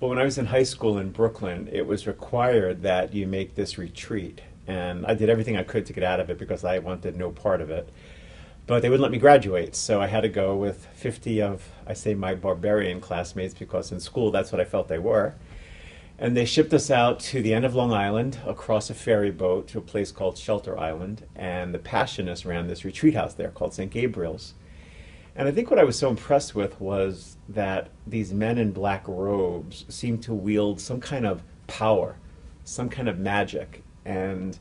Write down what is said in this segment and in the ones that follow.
Well, when I was in high school in Brooklyn, it was required that you make this retreat. And I did everything I could to get out of it because I wanted no part of it. But they wouldn't let me graduate, so I had to go with 50 of, I say, my barbarian classmates because in school that's what I felt they were. And they shipped us out to the end of Long Island across a ferry boat to a place called Shelter Island. And the Passionists ran this retreat house there called St. Gabriel's. And I think what I was so impressed with was that these men in black robes seemed to wield some kind of power, some kind of magic. And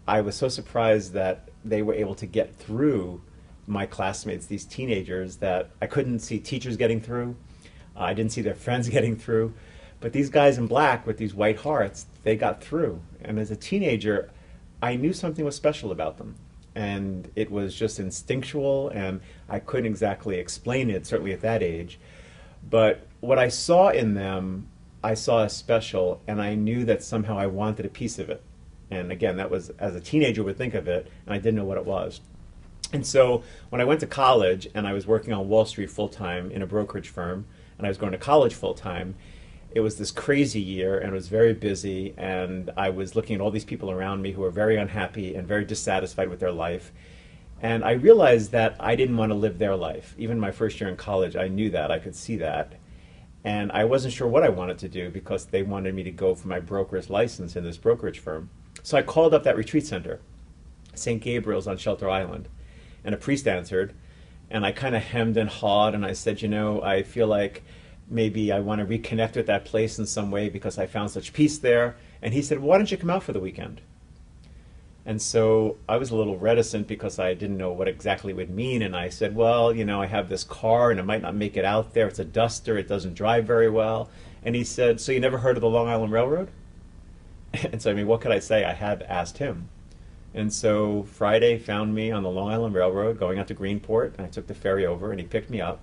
I was so surprised that they were able to get through my classmates, these teenagers, that I couldn't see teachers getting through. I didn't see their friends getting through. But these guys in black with these white hearts, they got through. And as a teenager, I knew something was special about them. And it was just instinctual, and I couldn't exactly explain it, certainly at that age. But what I saw in them, I saw as special, and I knew that somehow I wanted a piece of it. And again, that was as a teenager would think of it, and I didn't know what it was. And so when I went to college, and I was working on Wall Street full-time in a brokerage firm, and I was going to college full-time, it was this crazy year, and it was very busy, and I was looking at all these people around me who were very unhappy and very dissatisfied with their life. And I realized that I didn't want to live their life. Even my first year in college, I knew that. I could see that. And I wasn't sure what I wanted to do because they wanted me to go for my broker's license in this brokerage firm. So I called up that retreat center, St. Gabriel's on Shelter Island, and a priest answered. And I kind of hemmed and hawed, and I said, you know, I feel like maybe I want to reconnect with that place in some way because I found such peace there. And he said, well, why don't you come out for the weekend? And so I was a little reticent because I didn't know what exactly it would mean. And I said, well, you know, I have this car and I might not make it out there. It's a duster. It doesn't drive very well. And he said, so you never heard of the Long Island Railroad? And so, I mean, what could I say? I had asked him. And so Friday found me on the Long Island Railroad going out to Greenport. And I took the ferry over and he picked me up.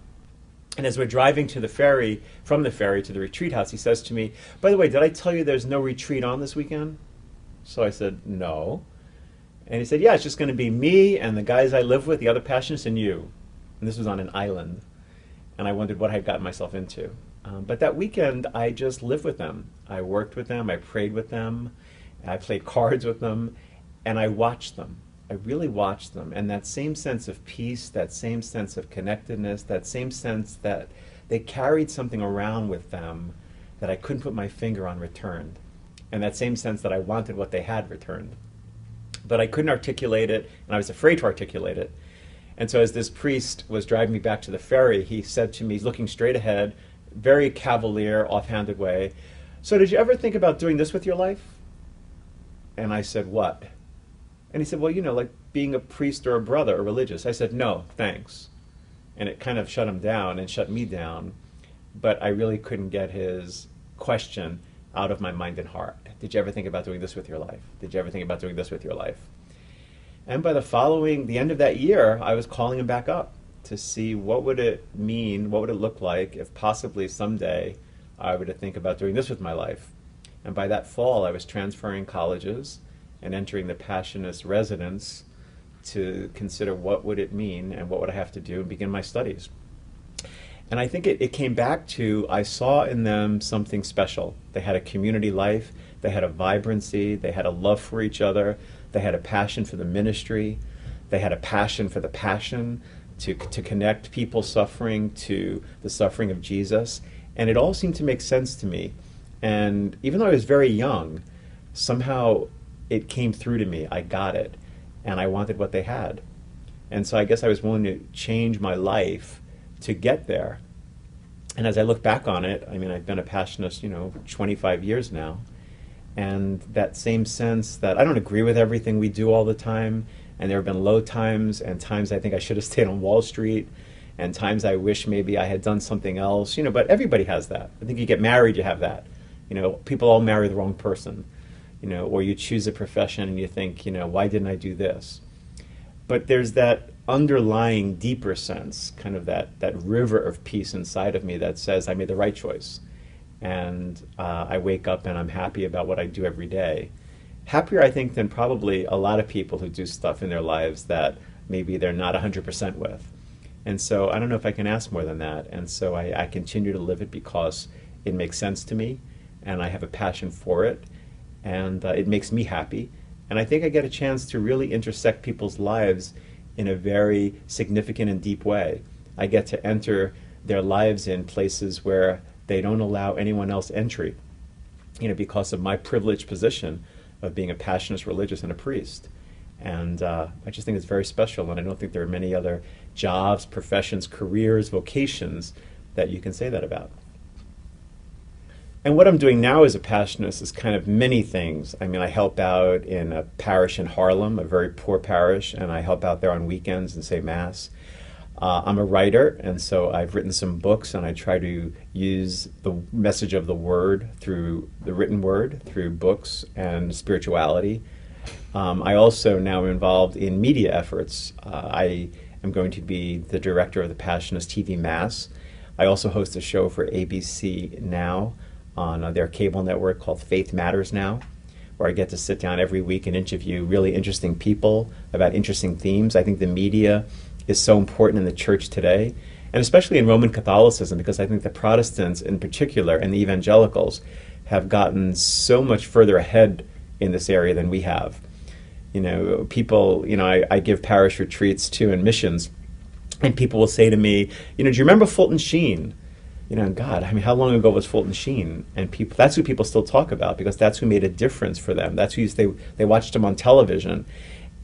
And as we're driving to the ferry, from the ferry to the retreat house, he says to me, by the way, did I tell you there's no retreat on this weekend? So I said, no. And he said, yeah, it's just going to be me and the guys I live with, the other Passionists, and you. And this was on an island. And I wondered what I had gotten myself into. But that weekend, I just lived with them. I worked with them. I prayed with them. I played cards with them. And I watched them. I really watched them, and that same sense of peace, that same sense of connectedness, that same sense that they carried something around with them that I couldn't put my finger on returned, and that same sense that I wanted what they had returned. But I couldn't articulate it, and I was afraid to articulate it. And so as this priest was driving me back to the ferry, he said to me, looking straight ahead, very cavalier, offhanded way, so did you ever think about doing this with your life? And I said, what? And he said, well, you know, like being a priest or a brother or religious. I said, no, thanks. And it kind of shut him down and shut me down. But I really couldn't get his question out of my mind and heart. Did you ever think about doing this with your life? Did you ever think about doing this with your life? And by the end of that year, I was calling him back up to see what would it mean, what would it look like if possibly someday I were to think about doing this with my life. And by that fall, I was transferring colleges and entering the Passionist residence to consider what would it mean and what would I have to do and begin my studies. And I think it came back to, I saw in them something special. They had a community life, they had a vibrancy, they had a love for each other, they had a passion for the ministry, they had a passion for the passion, to connect people suffering to the suffering of Jesus. And it all seemed to make sense to me. And even though I was very young, somehow it came through to me. I got it. And I wanted what they had. And so I guess I was willing to change my life to get there. And as I look back on it, I mean, I've been a Passionist, 25 years now. And that same sense that I don't agree with everything we do all the time. And there have been low times and times I think I should have stayed on Wall Street and times I wish maybe I had done something else, but everybody has that. I think you get married, you have that. People all marry the wrong person. Or you choose a profession and you think, why didn't I do this? But there's that underlying deeper sense, kind of that river of peace inside of me that says I made the right choice. And I wake up and I'm happy about what I do every day. Happier, I think, than probably a lot of people who do stuff in their lives that maybe they're not 100% with. And so I don't know if I can ask more than that. And so I continue to live it because it makes sense to me, and I have a passion for it, and it makes me happy. And I think I get a chance to really intersect people's lives in a very significant and deep way. I get to enter their lives in places where they don't allow anyone else entry, because of my privileged position of being a Passionist religious and a priest. And I just think it's very special, and I don't think there are many other jobs, professions, careers, vocations that you can say that about. And what I'm doing now as a Passionist is kind of many things. I mean, I help out in a parish in Harlem, a very poor parish, and I help out there on weekends and say Mass. I'm a writer, and so I've written some books, and I try to use the message of the Word through the written Word, through books and spirituality. I also now am involved in media efforts. I am going to be the director of the Passionist TV Mass. I also host a show for ABC Now on their cable network called Faith Matters Now, where I get to sit down every week and interview really interesting people about interesting themes. I think the media is so important in the church today, and especially in Roman Catholicism, because I think the Protestants in particular and the evangelicals have gotten so much further ahead in this area than we have. People, I give parish retreats too and missions, and people will say to me, do you remember Fulton Sheen? God, how long ago was Fulton Sheen? And that's who people still talk about, because that's who made a difference for them. That's who they watched him on television.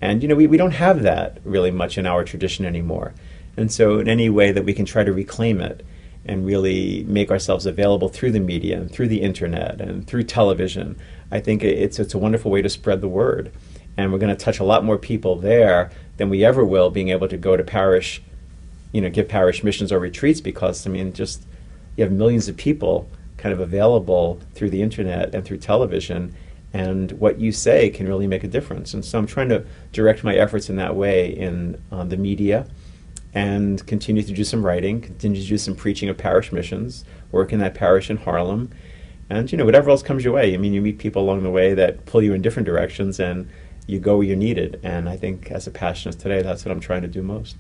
And, we don't have that really much in our tradition anymore. And so in any way that we can try to reclaim it and really make ourselves available through the media and through the internet and through television, I think it's a wonderful way to spread the word. And we're going to touch a lot more people there than we ever will being able to go to parish, give parish missions or retreats, because, you have millions of people kind of available through the internet and through television, and what you say can really make a difference. And so I'm trying to direct my efforts in that way in the media, and continue to do some writing, continue to do some preaching of parish missions, work in that parish in Harlem, and whatever else comes your way. You meet people along the way that pull you in different directions, and you go where you're needed. And I think as a Passionist today, that's what I'm trying to do most.